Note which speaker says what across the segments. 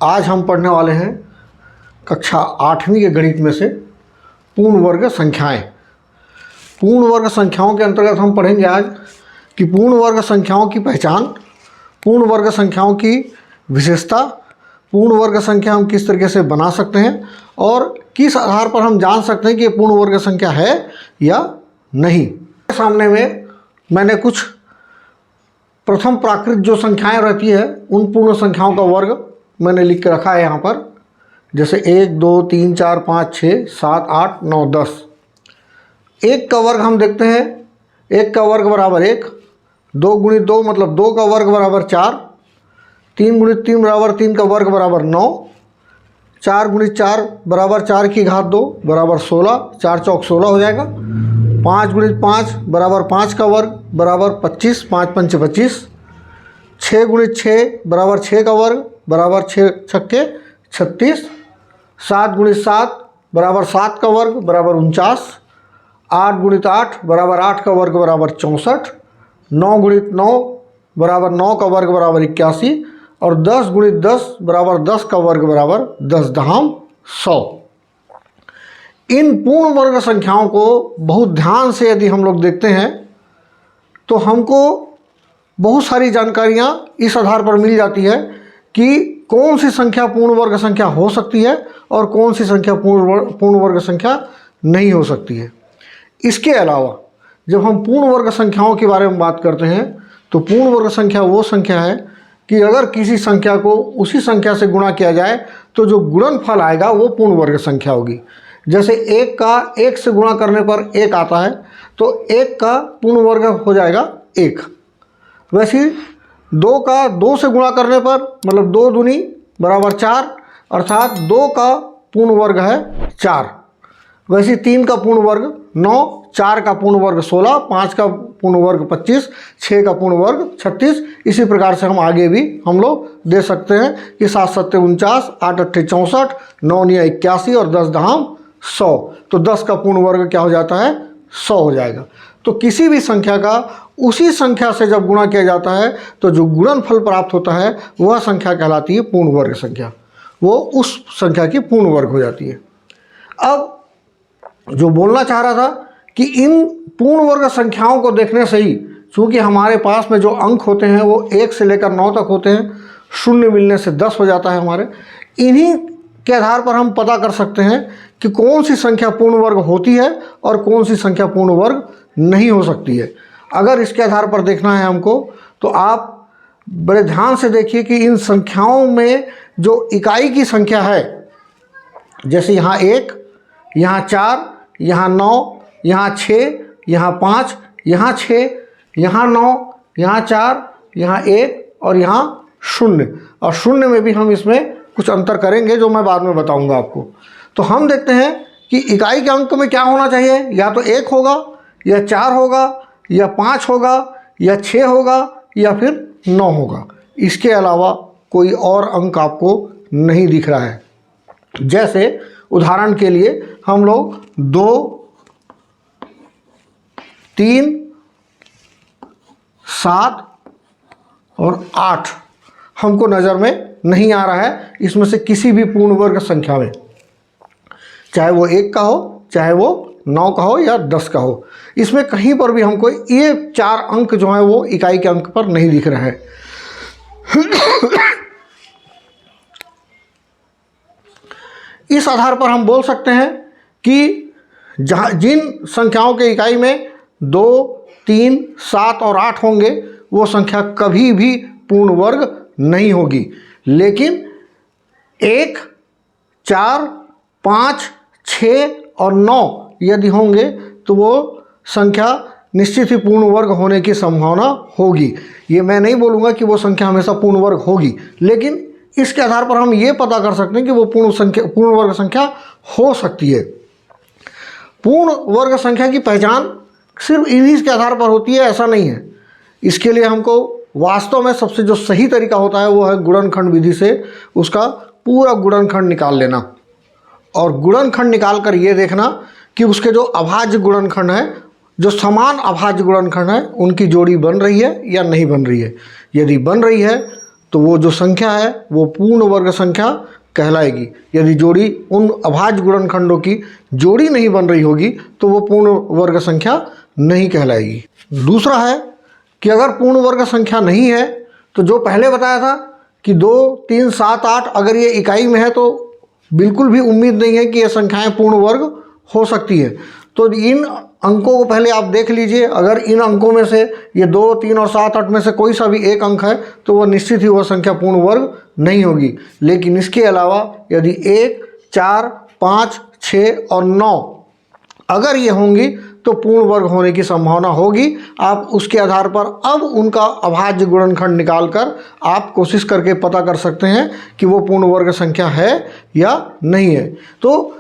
Speaker 1: आज हम पढ़ने वाले हैं कक्षा 8वीं के गणित में से पूर्ण वर्ग संख्याएं। पूर्ण वर्ग संख्याओं के अंतर्गत हम पढ़ेंगे आज कि पूर्ण वर्ग संख्याओं की पहचान, पूर्ण वर्ग संख्याओं की विशेषता, पूर्ण वर्ग संख्या हम किस तरीके से बना सकते हैं और किस आधार पर हम जान सकते हैं कि ये पूर्ण वर्ग संख्या है या नहीं। सामने में मैंने कुछ प्रथम प्राकृत जो संख्याएं रहती है उन पूर्ण संख्याओं का वर्ग मैंने लिख के रखा है यहाँ पर, जैसे 1, 2, 3, 4, 5, 6, 7, 8, 9, 10। 1 का वर्ग हम देखते हैं, 1 का वर्ग बराबर 1, 2 गुणित 2 मतलब 2 का वर्ग बराबर 4, 3 गुणित 3 बराबर 3 का वर्ग बराबर 9, 4 गुणित 4 बराबर 4 की घात 2 बराबर 16, 4 चौक 16 हो जाएगा। 5 गुणित 5 बराबर 5 का वर्ग बराबर 25, 5 पंचे 25। 6 गुणित 6 बराबर 6 का वर्ग बराबर 6 छक्के 36। 7 गुणित 7 बराबर 7 का वर्ग बराबर 49। 8 गुणित 8 बराबर 8 का वर्ग बराबर 64। 9 गुणित 9 बराबर 9 का वर्ग बराबर 81 और 10 गुणित 10 बराबर 10 का वर्ग बराबर 10 दहाम 100। इन पूर्ण वर्ग संख्याओं को बहुत ध्यान से यदि हम लोग देखते हैं तो हमको बहुत सारी जानकारियाँ इस आधार पर मिल जाती है कि कौन सी संख्या पूर्ण वर्ग संख्या हो सकती है और कौन सी संख्या पूर्ण वर्ग संख्या नहीं हो सकती है। इसके अलावा जब हम पूर्ण वर्ग संख्याओं के बारे में बात करते हैं तो पूर्ण वर्ग संख्या वो संख्या है कि अगर किसी संख्या को उसी संख्या से गुणा किया जाए तो जो गुणनफल आएगा वो पूर्ण वर्ग संख्या होगी। जैसे 1 का 1 से गुणा करने पर 1 आता है तो 1 का पूर्ण वर्ग हो जाएगा 1। वैसे 2 का 2 से गुणा करने पर मतलब 2 दूनी बराबर 4 अर्थात 2 का पूर्ण वर्ग है 4। वैसे 3 का पूर्ण वर्ग 9, 4 का पूर्ण वर्ग 16, 5 का पूर्ण वर्ग 25, 6 का पूर्ण वर्ग 36। इसी प्रकार से हम आगे भी हम लोग दे सकते हैं कि 7 7 49, 8 8 64, 9 9 81 और 10 दहाम 100। तो 10 का पूर्ण वर्ग क्या हो जाता है 100 हो जाएगा। तो किसी भी संख्या का उसी संख्या से जब गुणा किया जाता है तो जो गुणनफल प्राप्त होता है वह संख्या कहलाती है पूर्ण वर्ग संख्या, वो उस संख्या की पूर्ण वर्ग हो जाती है। अब जो बोलना चाह रहा था कि इन पूर्ण वर्ग संख्याओं को देखने से ही, चूँकि हमारे पास में जो अंक होते हैं वो 1 से लेकर 9 तक होते हैं, शून्य मिलने से 10 हो जाता है हमारे, इन्हीं के आधार पर हम पता कर सकते हैं कि कौन सी संख्या पूर्ण वर्ग होती है और कौन सी संख्या पूर्ण वर्ग नहीं हो सकती है। अगर इसके आधार पर देखना है हमको तो आप बड़े ध्यान से देखिए कि इन संख्याओं में जो इकाई की संख्या है, जैसे यहाँ 1, यहाँ 4, यहाँ 9, यहाँ 6, यहाँ 5, यहाँ 6, यहाँ 9, यहाँ 4, यहाँ 1 और यहाँ 0। और 0 में भी हम इसमें कुछ अंतर करेंगे जो मैं बाद में बताऊंगा आपको। तो हम देखते हैं कि इकाई के अंक में क्या होना चाहिए, या तो 1 होगा या 4 होगा या 5 होगा या 6 होगा या फिर 9 होगा। इसके अलावा कोई और अंक आपको नहीं दिख रहा है। जैसे उदाहरण के लिए हम लोग 2, 3, 7 और 8 हमको नज़र में नहीं आ रहा है इसमें से किसी भी पूर्ण वर्ग संख्या में, चाहे वो 1 का हो, चाहे वो 9 का हो या 10 का हो। इसमें कहीं पर भी हमको ये 4 अंक जो हैं वो इकाई के अंक पर नहीं दिख रहे हैं। इस आधार पर हम बोल सकते हैं कि जिन संख्याओं के इकाई में 2, 3, 7 और 8 होंगे वो संख्या कभी भी पूर्ण वर्ग नहीं होगी। लेकिन 1, 4, 5, 6 और 9 यदि होंगे तो वो संख्या निश्चित ही पूर्ण वर्ग होने की संभावना होगी। ये मैं नहीं बोलूँगा कि वो संख्या हमेशा पूर्ण वर्ग होगी, लेकिन इसके आधार पर हम ये पता कर सकते हैं कि वो पूर्ण वर्ग संख्या हो सकती है। पूर्ण वर्ग संख्या की पहचान सिर्फ इन्हीं के आधार पर होती है ऐसा नहीं है। इसके लिए हमको वास्तव में सबसे जो सही तरीका होता है वो है गुणनखंड विधि से उसका पूरा गुणनखंड निकाल लेना और गुणनखंड निकाल कर ये देखना कि उसके जो अभाज्य गुणनखंड है, जो समान अभाज्य गुणनखंड है, उनकी जोड़ी बन रही है या नहीं बन रही है। यदि बन रही है तो वो जो संख्या है वो पूर्ण वर्ग संख्या कहलाएगी। यदि जोड़ी उन अभाज्य गुणनखंडों की जोड़ी नहीं बन रही होगी तो वो पूर्ण वर्ग संख्या नहीं कहलाएगी। दूसरा है कि अगर पूर्ण वर्ग संख्या नहीं है तो जो पहले बताया था कि 2, 3, 7, 8 अगर ये इकाई में है तो बिल्कुल भी उम्मीद नहीं है कि ये संख्याएं पूर्ण वर्ग हो सकती है। तो इन अंकों को पहले आप देख लीजिए, अगर इन अंकों में से ये 2, 3 और 7, 8 में से कोई सा भी एक अंक है तो वह निश्चित ही वह संख्या पूर्ण वर्ग नहीं होगी। लेकिन इसके अलावा यदि 1, 4, 5, 6 और 9 अगर ये होंगी तो पूर्ण वर्ग होने की संभावना होगी। आप उसके आधार पर अब उनका अभाज्य गुणनखंड निकालकर आप कोशिश करके पता कर सकते हैं कि वो पूर्ण वर्ग संख्या है या नहीं है। तो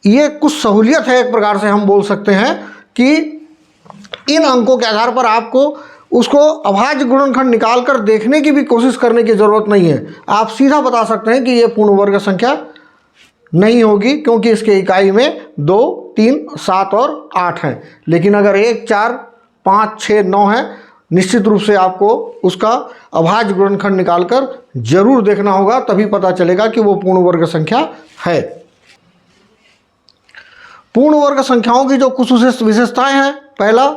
Speaker 1: ये कुछ सहूलियत है, एक प्रकार से हम बोल सकते हैं कि इन अंकों के आधार पर आपको उसको अभाज्य गुणनखंड निकाल कर देखने की भी कोशिश करने की ज़रूरत नहीं है। आप सीधा बता सकते हैं कि ये पूर्ण वर्ग संख्या नहीं होगी क्योंकि इसके इकाई में 2, 3, 7 और 8 हैं। लेकिन अगर 1, 4, 5, 6, 9 है, निश्चित रूप से आपको उसका अभाज्य गुणनखंड निकालकर जरूर देखना होगा, तभी पता चलेगा कि वो पूर्ण वर्ग संख्या है। पूर्ण वर्ग संख्याओं की जो कुछ विशेषताएं हैं, पहला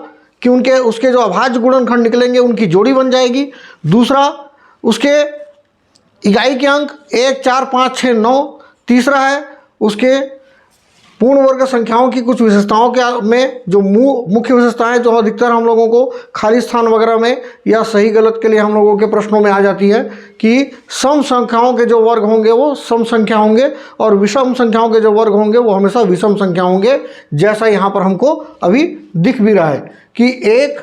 Speaker 1: कि उसके जो अभाज्य गुणनखंड निकलेंगे उनकी जोड़ी बन जाएगी। दूसरा, उसके इकाई के अंक 1, 4, 5, 6, 9। तीसरा है उसके पूर्ण वर्ग संख्याओं की कुछ विशेषताओं के में जो मुख्य विशेषताएं जो अधिकतर हम लोगों को खाली स्थान वगैरह में या सही गलत के लिए हम लोगों के प्रश्नों में आ जाती है कि सम संख्याओं के जो वर्ग होंगे वो सम संख्या होंगे और विषम संख्याओं के जो वर्ग होंगे वो हमेशा विषम संख्या होंगे, जैसा यहाँ पर हमको अभी दिख भी रहा है कि 1,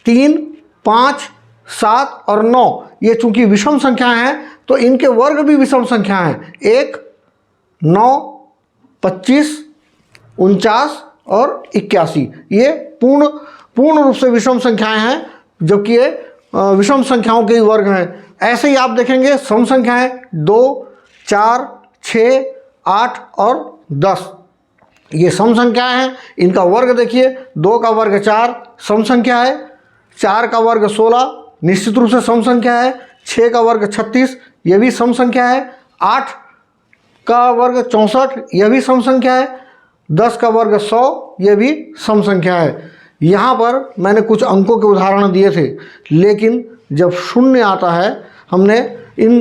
Speaker 1: 3, 5, 7 और 9 ये चूंकि विषम संख्याएं हैं तो इनके वर्ग भी विषम संख्याएं हैं। 1, 9, 25, 49 और 81 ये पूर्ण रूप से विषम संख्याएं हैं, जबकि ये विषम संख्याओं के वर्ग हैं। ऐसे ही आप देखेंगे सम संख्याएं 2, 4, 6, 8 और 10 ये सम संख्याएं हैं। इनका वर्ग देखिए, 2 का वर्ग 4 सम संख्या है, 4 का वर्ग 16 निश्चित रूप से सम संख्या है, 6 का वर्ग 36 ये भी सम संख्या है, 8 का वर्ग 64 यह भी सम संख्या है, 10 का वर्ग 100 यह भी सम संख्या है। यहाँ पर मैंने कुछ अंकों के उदाहरण दिए थे, लेकिन जब शून्य आता है, हमने इन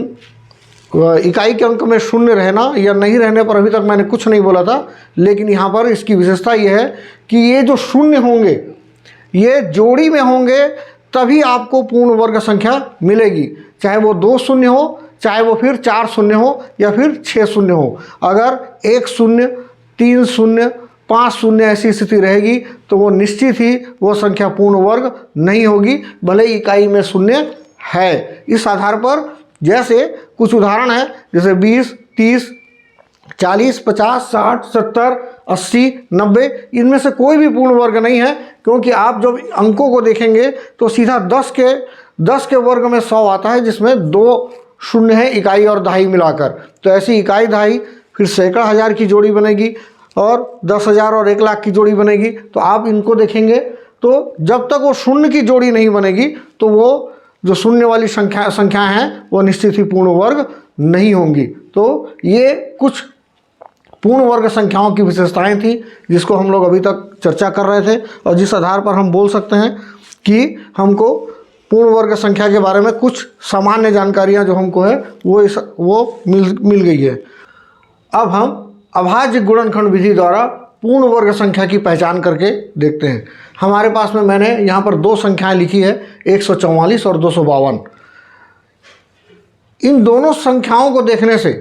Speaker 1: इकाई के अंक में शून्य रहना या नहीं रहने पर अभी तक मैंने कुछ नहीं बोला था, लेकिन यहाँ पर इसकी विशेषता यह है कि ये जो शून्य होंगे ये जोड़ी में होंगे तभी आपको पूर्ण वर्ग संख्या मिलेगी, चाहे वो 2 शून्य हो, चाहे वो फिर 4 शून्य हो या फिर 6 शून्य हो। अगर 1 शून्य, 3 शून्य, 5 शून्य ऐसी स्थिति रहेगी तो वो निश्चित ही वो संख्या पूर्ण वर्ग नहीं होगी, भले इकाई में शून्य है। इस आधार पर जैसे कुछ उदाहरण है, जैसे 20, 30, 40, 50, 60, 70, 80, 90 इनमें से कोई भी पूर्ण वर्ग नहीं है, क्योंकि आप जब अंकों को देखेंगे तो सीधा 10 के वर्ग में 100 आता है, जिसमें 2 शून्य है इकाई और दहाई मिलाकर। तो ऐसी इकाई दहाई फिर सैकड़ा हज़ार की जोड़ी बनेगी और 10,000 और 1 लाख की जोड़ी बनेगी। तो आप इनको देखेंगे तो जब तक वो शून्य की जोड़ी नहीं बनेगी तो वो जो शून्य वाली संख्याएं हैं वो निश्चित ही पूर्ण वर्ग नहीं होंगी। तो ये कुछ पूर्ण वर्ग संख्याओं की विशेषताएं थी जिसको हम लोग अभी तक चर्चा कर रहे थे, और जिस आधार पर हम बोल सकते हैं कि हमको पूर्ण वर्ग संख्या के बारे में कुछ सामान्य जानकारियां जो हमको है वो मिल गई है। अब हम अभाज्य गुणनखंड विधि द्वारा पूर्ण वर्ग संख्या की पहचान करके देखते हैं। हमारे पास में मैंने यहाँ पर 2 संख्याएं लिखी है, 144 और 252। इन दोनों संख्याओं को देखने से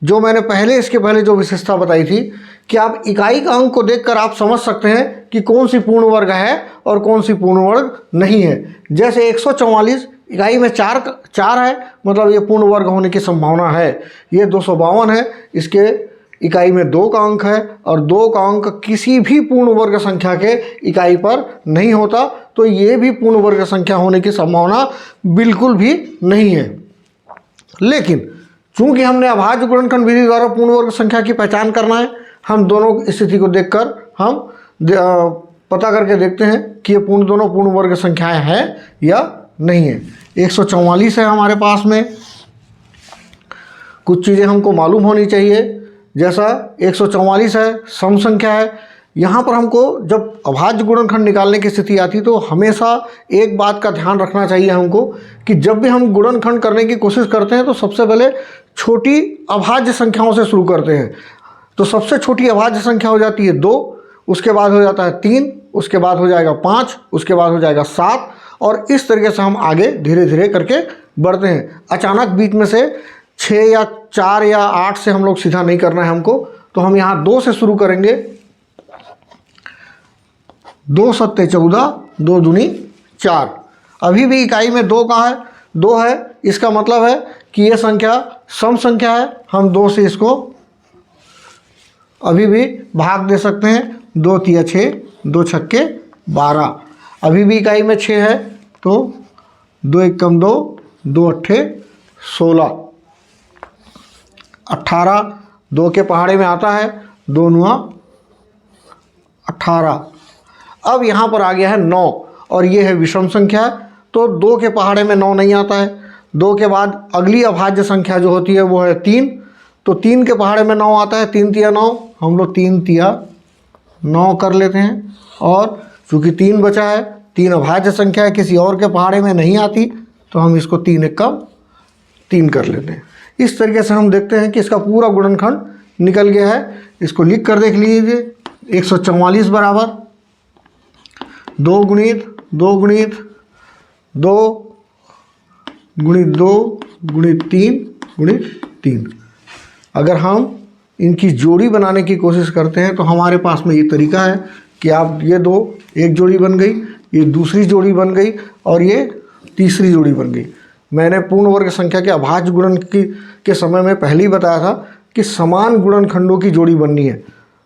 Speaker 1: जो मैंने इसके पहले जो विशेषता बताई थी कि आप इकाई का अंक को देखकर आप समझ सकते हैं कि कौन सी पूर्ण वर्ग है और कौन सी पूर्ण वर्ग नहीं है। जैसे 144 इकाई में 4 है, मतलब ये पूर्ण वर्ग होने की संभावना है। ये 252 है, इसके इकाई में 2 का अंक है और 2 का अंक किसी भी पूर्ण वर्ग संख्या के इकाई पर नहीं होता, तो ये भी पूर्ण वर्ग संख्या होने की संभावना बिल्कुल भी नहीं है। लेकिन चूंकि हमने अभाज्य गुणनखंड विधि द्वारा पूर्ण वर्ग संख्या की पहचान करना है, हम दोनों स्थिति को देखकर हम पता करके देखते हैं कि ये दोनों पूर्ण वर्ग संख्याएं हैं या नहीं है। 144 है हमारे पास में। कुछ चीज़ें हमको मालूम होनी चाहिए, जैसा 144 है, सम संख्या है। यहाँ पर हमको जब अभाज्य गुणनखंड निकालने की स्थिति आती तो हमेशा एक बात का ध्यान रखना चाहिए हमको कि जब भी हम गुणनखंड करने की कोशिश करते हैं तो सबसे पहले छोटी अभाज्य संख्याओं से शुरू करते हैं। तो सबसे छोटी अभाज्य संख्या हो जाती है 2, उसके बाद हो जाता है 3, उसके बाद हो जाएगा 5, उसके बाद हो जाएगा 7, और इस तरीके से हम आगे धीरे धीरे करके बढ़ते हैं। अचानक बीच में से 6 या 4 या 8 से हम लोग सीधा नहीं करना है हमको, तो हम यहाँ 2 से शुरू करेंगे। 2 सत्ते 14, 2 दूनी 4। अभी भी इकाई में 2 कहाँ है? 2 है। इसका मतलब है कि ये संख्या सम संख्या है। हम 2 से इसको अभी भी भाग दे सकते हैं। 2 तिया 6, 2 छक्के 12। अभी भी इकाई में 6 है, तो 2 एकम 2, 2 अट्ठे 16, 18, 2 के पहाड़े में आता है, 2 9 18। अब यहाँ पर आ गया है 9, और ये है विषम संख्या, तो 2 के पहाड़े में 9 नहीं आता है। 2 के बाद अगली अभाज्य संख्या जो होती है वो है 3, तो 3 के पहाड़े में 9 आता है। 3 तिया 9, हम लोग 3 तिया 9 कर लेते हैं। और चूँकि 3 बचा है, 3 अभाज्य संख्या है, किसी और के पहाड़े में नहीं आती, तो हम इसको 3 एकम 3 कर लेते हैं। इस तरीके से हम देखते हैं कि इसका पूरा गुणनखंड निकल गया है। इसको लिख कर देख लीजिए। 144 बराबर 2 गुणित 2 गुणित 2 गुणित 2 गुणित 3 गुणित 3। अगर हम इनकी जोड़ी बनाने की कोशिश करते हैं तो हमारे पास में ये तरीका है कि आप ये 2 एक जोड़ी बन गई, ये दूसरी जोड़ी बन गई, और ये तीसरी जोड़ी बन गई। मैंने पूर्ण वर्ग संख्या के अभाज्य गुणन के समय में पहले ही बताया था कि समान गुणनखंडों की जोड़ी बननी है।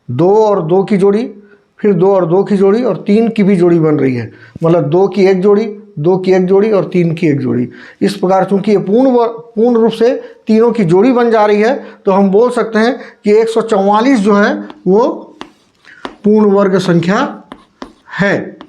Speaker 1: 2 और 2 की जोड़ी, फिर 2 और 2 की जोड़ी, और 3 की भी जोड़ी बन रही है। मतलब 2 की एक जोड़ी, 2 की एक जोड़ी और 3 की एक जोड़ी। इस प्रकार चूंकि ये पूर्ण रूप से तीनों की जोड़ी बन जा रही है, तो हम बोल सकते हैं कि 144 जो है वो पूर्ण वर्ग संख्या है।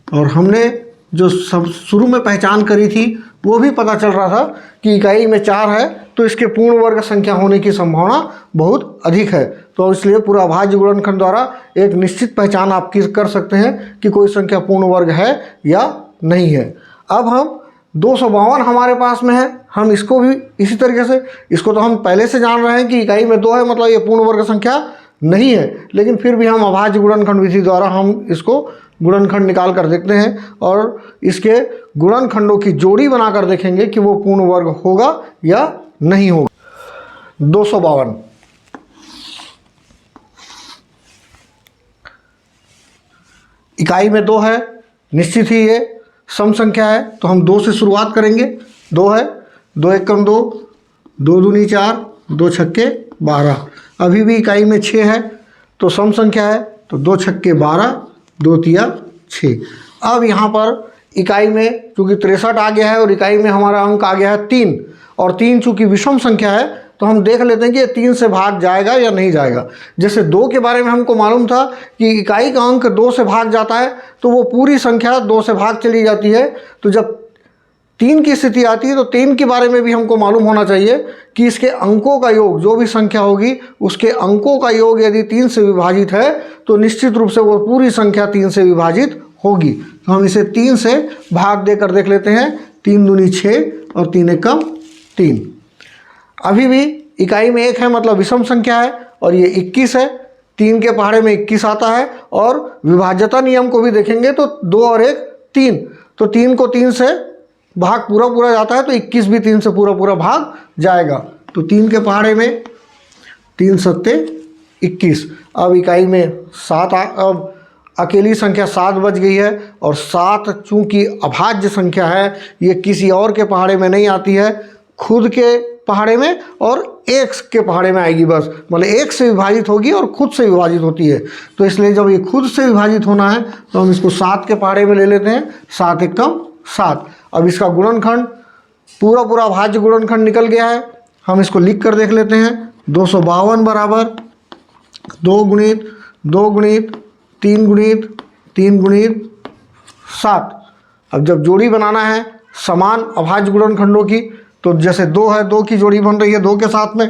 Speaker 1: और हमने जो सब शुरू में पहचान करी थी वो भी पता चल रहा था कि इकाई में 4 है, तो इसके पूर्ण वर्ग संख्या होने की संभावना बहुत अधिक है। तो इसलिए पूरा अभाज्य गुणनखंड द्वारा एक निश्चित पहचान आप कर सकते हैं कि कोई संख्या पूर्ण वर्ग है या नहीं है। अब हम 252 हमारे पास में है, हम इसको भी इसी तरीके से, इसको तो हम पहले से जान रहे हैं कि इकाई में 2 है, मतलब ये पूर्ण वर्ग संख्या नहीं है, लेकिन फिर भी हम अभाज्य गुणनखंड विधि द्वारा हम इसको गुणनखंड निकाल कर देखते हैं और इसके गुणनखंडों की जोड़ी बनाकर देखेंगे कि वो पूर्ण वर्ग होगा या नहीं होगा। 252 इकाई में 2 है, निश्चित ही ये सम संख्या है, तो हम 2 से शुरुआत करेंगे। 2 है, 2 एकम 2, 2 दूनी 4, 2 छक्के 12। अभी भी इकाई में 6 है, तो सम संख्या है, तो 2 छक्के 12, 2 तिया 6। अब यहाँ पर इकाई में चूँकि 63 आ गया है और इकाई में हमारा अंक आ गया है 3, और 3 चूँकि विषम संख्या है, तो हम देख लेते हैं कि ये 3 से भाग जाएगा या नहीं जाएगा। जैसे 2 के बारे में हमको मालूम था कि इकाई का अंक 2 से भाग जाता है तो वो पूरी संख्या 2 से भाग चली जाती है। तो जब 3 की स्थिति आती है तो 3 के बारे में भी हमको मालूम होना चाहिए कि इसके अंकों का योग, जो भी संख्या होगी उसके अंकों का योग यदि 3 से विभाजित है तो निश्चित रूप से वो पूरी संख्या 3 से विभाजित होगी। तो हम इसे 3 से भाग देकर देख लेते हैं। 3 दूनी 6 और 3 एकम 3। अभी भी इकाई में 1 है, मतलब विषम संख्या है, और ये 21 है। 3 के पहाड़े में 21 आता है, और विभाज्यता नियम को भी देखेंगे तो 2 और 1 3, तो 3 को 3 से भाग पूरा जाता है, तो 21 भी 3 से पूरा भाग जाएगा। तो 3 के पहाड़े में 3 सत्ते 21। अब इकाई में 7 अब अकेली संख्या 7 बच गई है, और 7 चूंकि अभाज्य संख्या है, ये किसी और के पहाड़े में नहीं आती है, खुद के पहाड़े में और 1 के पहाड़े में आएगी बस। मतलब 1 से विभाजित होगी और खुद से विभाजित होती है। तो इसलिए जब ये खुद से विभाजित होना है तो हम इसको 7 के पहाड़े में ले लेते हैं। 7 एकम 7। अब इसका गुणनखंड पूरा अभाज्य गुणनखंड निकल गया है। हम इसको लिख कर देख लेते हैं। 252 बराबर 2 गुणित 2 गुणित 3 गुणित 3 गुणित 7। अब जब जोड़ी बनाना है समान अभाज्य गुणनखंडों की, तो जैसे 2 है, 2 की जोड़ी बन रही है 2 के साथ में,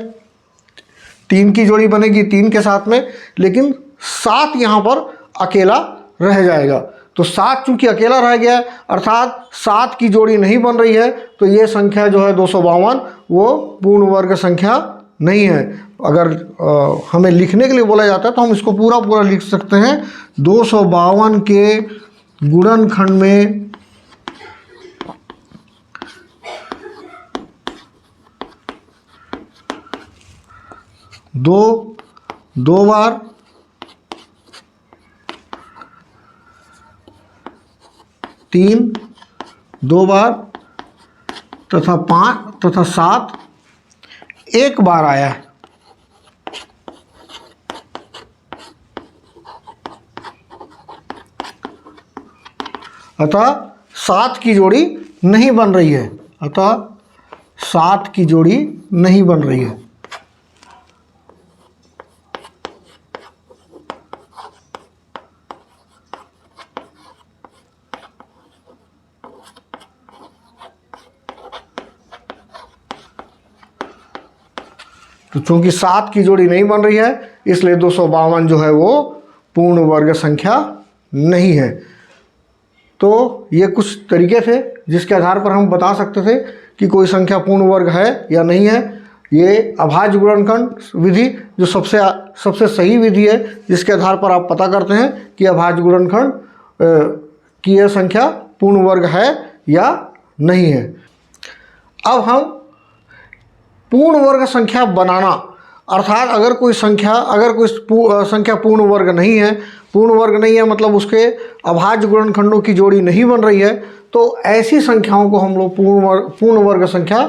Speaker 1: 3 की जोड़ी बनेगी 3 के साथ में, लेकिन 7 यहाँ पर अकेला रह जाएगा। तो 7 चूंकि अकेला रह गया है, अर्थात 7 की जोड़ी नहीं बन रही है, तो ये संख्या जो है 252 वो पूर्ण वर्ग संख्या नहीं है। अगर हमें लिखने के लिए बोला जाता है तो हम इसको पूरा पूरा लिख सकते हैं। 252 के गुणनखंड में दो बार, 3 2 बार तथा 5 तथा 7 एक बार आया है। अतः 7 की जोड़ी नहीं बन रही है, अतः 7 की जोड़ी नहीं बन रही है। तो चूंकि 7 की जोड़ी नहीं बन रही है, इसलिए 252 जो है वो पूर्ण वर्ग संख्या नहीं है। तो ये कुछ तरीके थे जिसके आधार पर हम बता सकते थे कि कोई संख्या पूर्ण वर्ग है या नहीं है। ये अभाज्य गुणनखंड विधि जो सबसे सही विधि है, जिसके आधार पर आप पता करते हैं कि अभाज्य गुणनखंड की यह संख्या पूर्ण वर्ग है या नहीं है। अब हम पूर्ण वर्ग संख्या बनाना, अर्थात अगर कोई संख्या पूर्ण वर्ग नहीं है, मतलब उसके अभाज्य गुणनखंडों की जोड़ी नहीं बन रही है, तो ऐसी संख्याओं को हम लोग पूर्ण वर्ग संख्या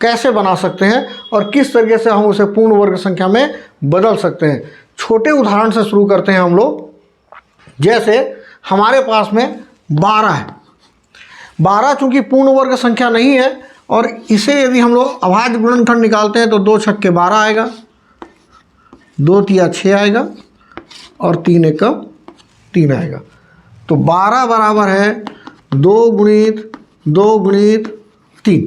Speaker 1: कैसे बना सकते हैं और किस तरीके से हम उसे पूर्ण वर्ग संख्या में बदल सकते हैं। छोटे उदाहरण से शुरू करते हैं हम लोग। जैसे हमारे पास में 12 है। 12 चूंकि पूर्ण वर्ग संख्या नहीं है, और इसे यदि हम लोग अभाज्य गुणनखंड निकालते हैं तो 2 छक्के 12 आएगा, 2 तिया 6 आएगा और 3 एकम 3 आएगा। तो 12 बराबर है 2 गुणित 2 गुणित 3,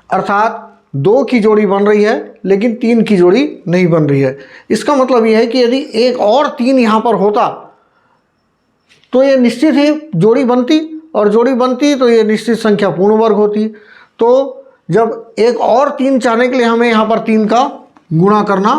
Speaker 1: अर्थात 2 की जोड़ी बन रही है लेकिन 3 की जोड़ी नहीं बन रही है। इसका मतलब यह है कि यदि एक और 3 यहाँ पर होता तो ये निश्चित ही जोड़ी बनती, और जोड़ी बनती तो ये निश्चित संख्या पूर्ण वर्ग होती। तो जब एक और 3 चाहने के लिए हमें यहाँ पर 3 का गुणा करना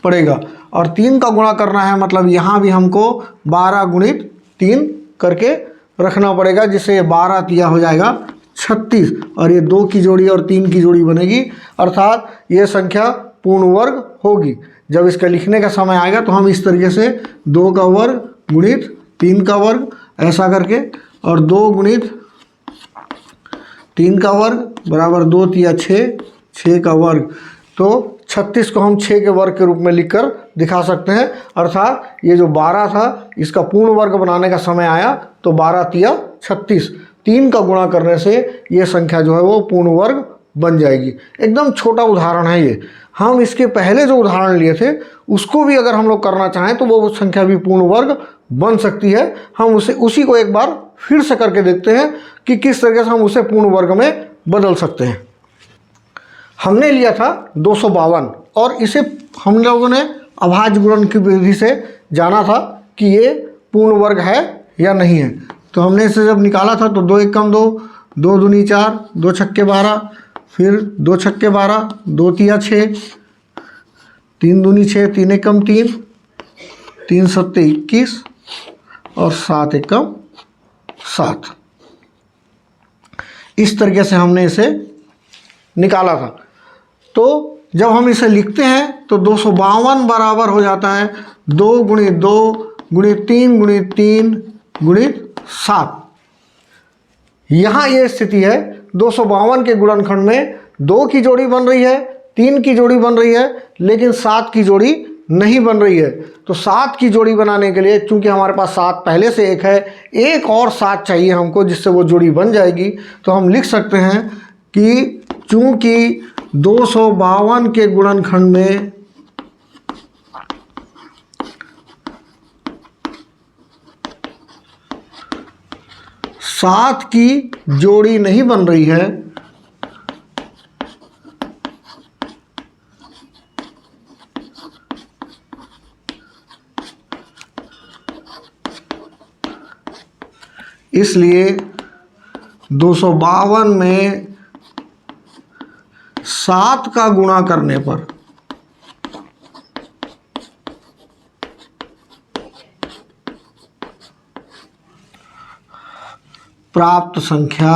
Speaker 1: पड़ेगा, और 3 का गुणा करना है मतलब यहाँ भी हमको 12 गुणित 3 करके रखना पड़ेगा, जिससे ये 12 तिया हो जाएगा 36, और ये 2 की जोड़ी और 3 की जोड़ी बनेगी, अर्थात ये संख्या पूर्ण वर्ग होगी। जब इसका लिखने का समय आएगा तो हम इस तरीके से 2 का वर्ग गुणित 3 का वर्ग ऐसा करके, और 2 गुणित 3 का वर्ग बराबर 2 तिया 6, 6 का वर्ग, तो 36 को हम 6 के वर्ग के रूप में लिखकर दिखा सकते हैं। अर्थात ये जो 12 था इसका पूर्ण वर्ग बनाने का समय आया तो 12 तिया 36, 3 का गुणा करने से ये संख्या जो है वो पूर्ण वर्ग बन जाएगी। एकदम छोटा उदाहरण है ये। हम इसके पहले जो उदाहरण लिए थे उसको भी अगर हम लोग करना चाहें तो वो संख्या भी पूर्ण वर्ग बन सकती है। हम उसी को एक बार फिर से करके देखते हैं कि किस तरीके से हम उसे पूर्ण वर्ग में बदल सकते हैं। हमने लिया था 252, और इसे हम लोगों ने अभाज्य गुणन की विधि से जाना था कि ये पूर्ण वर्ग है या नहीं है। तो हमने इसे जब निकाला था तो 2 एकम 2, 2 दूनी 4, 2 छक्के 12, फिर 2 छक्के 12, 2 तिया 6, 3 दूनी 6, 3 एकम 3, 3 सत्ते 21 और 7 एकम 7। इस तरीके से हमने इसे निकाला था। तो जब हम इसे लिखते हैं तो 252 बराबर हो जाता है 2 गुणित 2 गुणित 3 गुणित 3 गुणित 7। यहाँ ये स्थिति है 252 के गुणनखंड में 2 की जोड़ी बन रही है, 3 की जोड़ी बन रही है, लेकिन 7 की जोड़ी नहीं बन रही है। तो 7 की जोड़ी बनाने के लिए चूंकि हमारे पास 7 पहले से एक है, एक और 7 चाहिए हमको जिससे वो जोड़ी बन जाएगी। तो हम लिख सकते हैं कि चूंकि 252 के गुणनखंड में 7 की जोड़ी नहीं बन रही है, इसलिए 252 में 7 का गुणा करने पर प्राप्त संख्या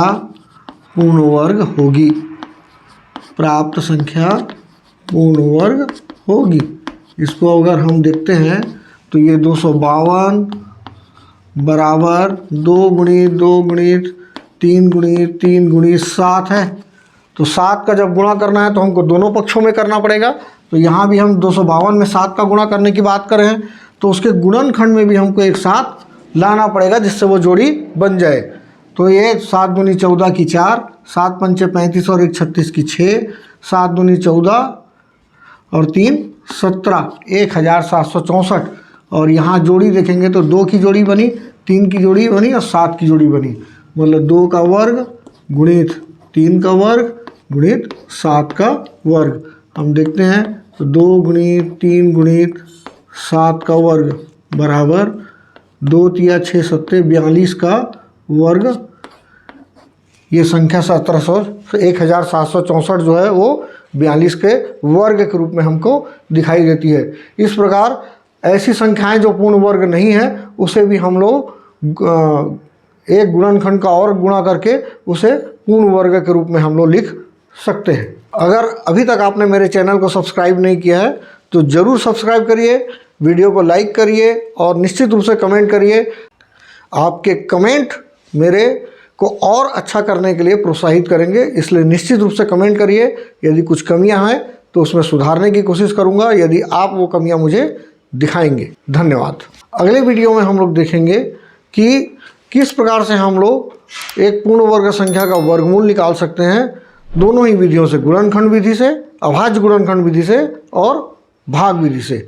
Speaker 1: पूर्ण वर्ग होगी। प्राप्त संख्या पूर्ण वर्ग होगी। इसको अगर हम देखते हैं तो ये 252 बराबर 2 गुणित 2 गुणित 3 गुणित 3 गुणित 7 है। तो 7 का जब गुणा करना है तो हमको दोनों पक्षों में करना पड़ेगा। तो यहाँ भी हम 252 में 7 का गुणा करने की बात कर रहे हैं, तो उसके गुणनखंड में भी हमको एक 7 लाना पड़ेगा जिससे वो जोड़ी बन जाए। तो ये 7 दूनी 14 की 4, 7 पंचे 35 और 1 36 की 6, 7 दूनी 14 और 3 17, 1764। और यहाँ जोड़ी देखेंगे तो 2 की जोड़ी बनी, 3 की जोड़ी बनी और 7 की जोड़ी बनी। मतलब 2 का वर्ग गुणित 3 का वर्ग गुणित 7 का वर्ग। हम देखते हैं तो 2 गुणित 3 गुणित 7 का वर्ग बराबर 2 तिया 6 सत्ते 42 का वर्ग। ये संख्या 1764 जो है वो 42 के वर्ग के रूप में हमको दिखाई देती है। इस प्रकार ऐसी संख्याएं जो पूर्ण वर्ग नहीं है उसे भी हम लोग एक गुणनखंड का और गुणा करके उसे पूर्ण वर्ग के रूप में हम लोग लिख सकते हैं। अगर अभी तक आपने मेरे चैनल को सब्सक्राइब नहीं किया है तो ज़रूर सब्सक्राइब करिए, वीडियो को लाइक करिए और निश्चित रूप से कमेंट करिए। आपके कमेंट मेरे को और अच्छा करने के लिए प्रोत्साहित करेंगे, इसलिए निश्चित रूप से कमेंट करिए। यदि कुछ कमियां हैं तो उसमें सुधारने की कोशिश करूंगा, यदि आप वो कमियां मुझे दिखाएंगे। धन्यवाद। अगले वीडियो में हम लोग देखेंगे कि किस प्रकार से हम लोग एक पूर्ण वर्ग संख्या का वर्गमूल निकाल सकते हैं, दोनों ही विधियों से, गुणनखंड विधि से, अभाज्य गुणनखंड विधि से और भाग विधि से।